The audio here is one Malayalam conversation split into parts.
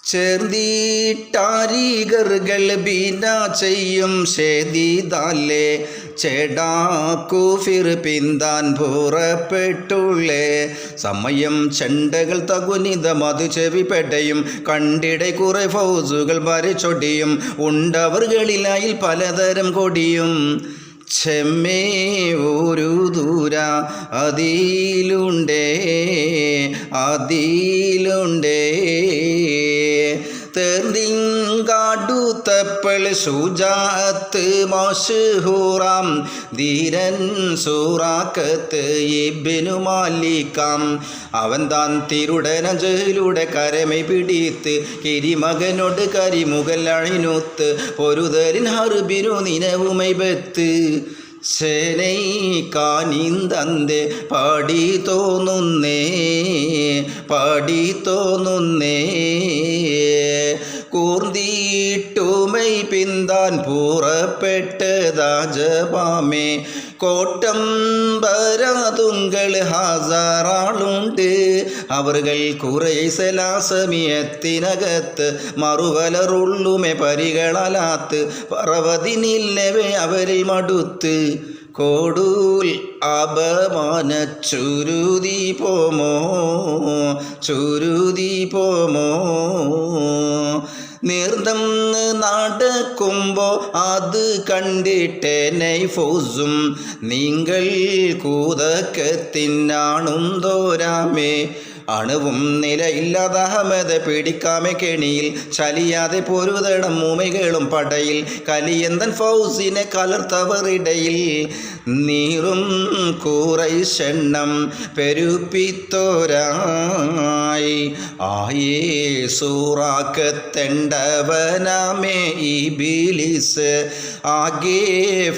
ചേർന്നിട്ടാരികറുകൾ ബീന ചെയ്യും ഷേദീദാലെ ചേടാക്കുഫിർ പിന്താൻ പുറപ്പെട്ടുള്ളേ സമയം ചെണ്ടകൾ തകുനിതം അത് ചെവിപ്പെട്ടയും കണ്ടിടെ കുറെ ഫൗസുകൾ വരച്ചൊടിയും ഉണ്ടവർകളിലായിൽ പലതരം കൊടിയും ചെമ്മേ ഒരു ദൂര അതിലുണ്ടേ തേർന്നിങ്കാടുത്തപ്പൾ സുജാത്ത് മഷ്ഹൂറാം ധീരൻ സൂറാക്കത്ത് ഇബ്നു മാലിക്കാം അവൻ താൻ തിരുടനജയിലൂടെ കരമൈ പിടിത്ത് കിരിമകനോട് കരിമുകൽ അഴിനൊത്ത് പൊരുതരിൻ ഹർബിനു നിനവുമൈ ബത്ത് സേനൈ കാനിന്തന്തേ പാടി തോന്നുന്നേ കൂർന്നീട്ടുമൈ പിന്താൻ പുറപ്പെട്ടതാജപാമേ കോട്ടം ബരാതുങ്കൾ ഹാസാറാളുണ്ട് അവർകൾ കുറേ സലാസമിയത്തിനകത്ത് മറുവലറുള്ളുമെ പരികളാലാത്ത് പറവതിനില്ലവേ അവരിൽ മടുത്ത് കോടൂൽ അപമാന ചുരുതി പോമോ നീർദം നടക്കുമ്പോൾ അത് കണ്ടിട്ട് നൈഫോസും നിങ്ങൾ കൂതക്കത്തിനാണും തോരാമേ അണുവും നിലയില്ലാത അഹമ്മദ് പിടിക്കാമെ കെണിയിൽ ചലിയാതെ പൊരുതടം മൂമൈകളും പടയിൽ കലിയന്തൻ ഫൗസിനെ കലർത്തവറിടയിൽ നീറും കൂറൈഷെണ്ണം പെരുപ്പിത്തോരായി ആയേ സൂറാക്കത്തെണ്ടവനാമേ ഇബിലിസ് ആകെ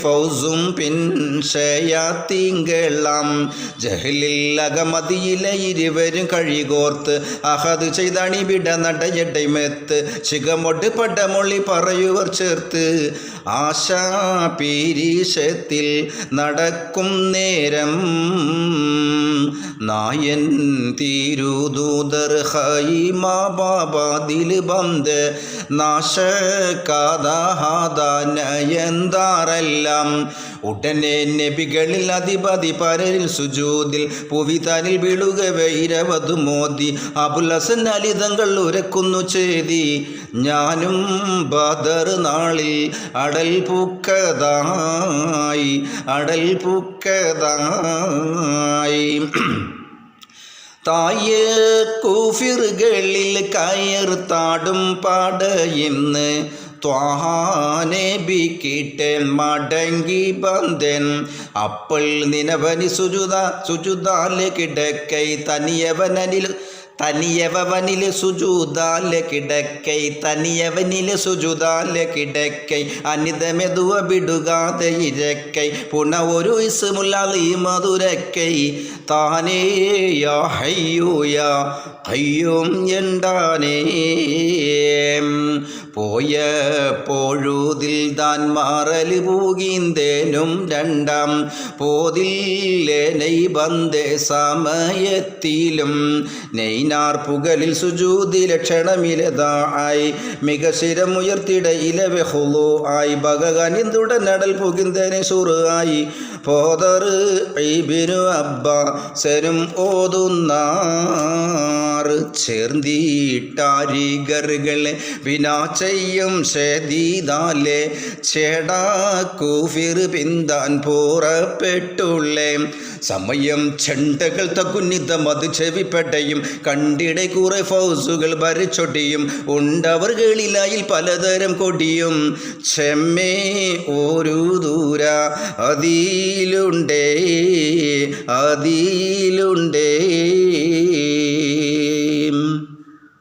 ഫൗസും പിൻഷയാത്തിങ്കളാം ജഹലിൽ അകമതിയിലെ ഇരുവരും കഴികോർത്ത് അഹദ് ചെയ്തണി വിട നടയടൈമെത്ത് ചികമൊട്ട് പടമൊളി പറയുവർ ചേർത്ത് ആശാ പീരീശത്തിൽ നടക്കും നേരം നായൻ തീരുദൂതർ ഹൈമാബാദിൽ ബന്ദ് നാശകാദാഹാദാനയന്താറെല്ലാം ഉടനെ നബികളിൽ അധിപതി പരരിൽ സുജൂദിൽ പുവിതാനിൽ വീഴുക വൈരവതു മോദി അബുൽ ഹസൻ അലി തങ്ങൾ ഉരക്കുന്നു ചെയ്തി ഞാനും ബദർ നാളിൽ അടൽ പൂക്കതായി തായേ കൂഫിറുകളിൽ കയർത്താടും പാടയിന്ന് ത്വാഹാനബി കിട്ടൻ മടങ്ങി ബന്ധൻ അപ്പോൾ നിനവനി സുജുദാലെ കിടക്കൈ തനിയവനിലെ സുജൂദാലെ കിടക്കൈ അനിതമെതുവ ബിടുകാതെ ഇരക്കൈ പുണ ഒരു ഇസ്മുല്ലി മധുരക്കൈ താനേ യാ ഹയ്യൂ യാ ഖയ്യൂം എന്താനേ പോയ പൊഴുതിൽ താൻ മാറല് പൂകിന്തേനും രണ്ടാം പോതില്ലേനൈ ബന്ധേ സമയത്തിലും നെയ്നാർ പുകലിൽ സുജൂതി ലക്ഷണമിലതായി മികശിരമുയർത്തിട ഇലവെ ഹുലു ആയി ഭഗനിന്തുടനടൽ പുകിന്തേനെ സുറായി പോതർ ഇബ്നു അബ്ബാസനും ഓതുന്നാറ് ചേർന്നിട്ടാരികറുകളെ വിനാ ചെയ്യും ഷേദീദാലെ ചേടാക്കൂഫിർ പിന്താൻ പുറപ്പെട്ടുള്ളേ സമയം ചെണ്ടകൾ തകുന്നിതം അത് ചെവിപ്പെട്ടയും കണ്ടിടെ കുറെ ഫൗസുകൾ വരച്ചൊടിയും ഉണ്ടവർകളിലായിൽ പലതരം കൊടിയും ചെമ്മേ ഒരു ദൂര അതിലുണ്ടേ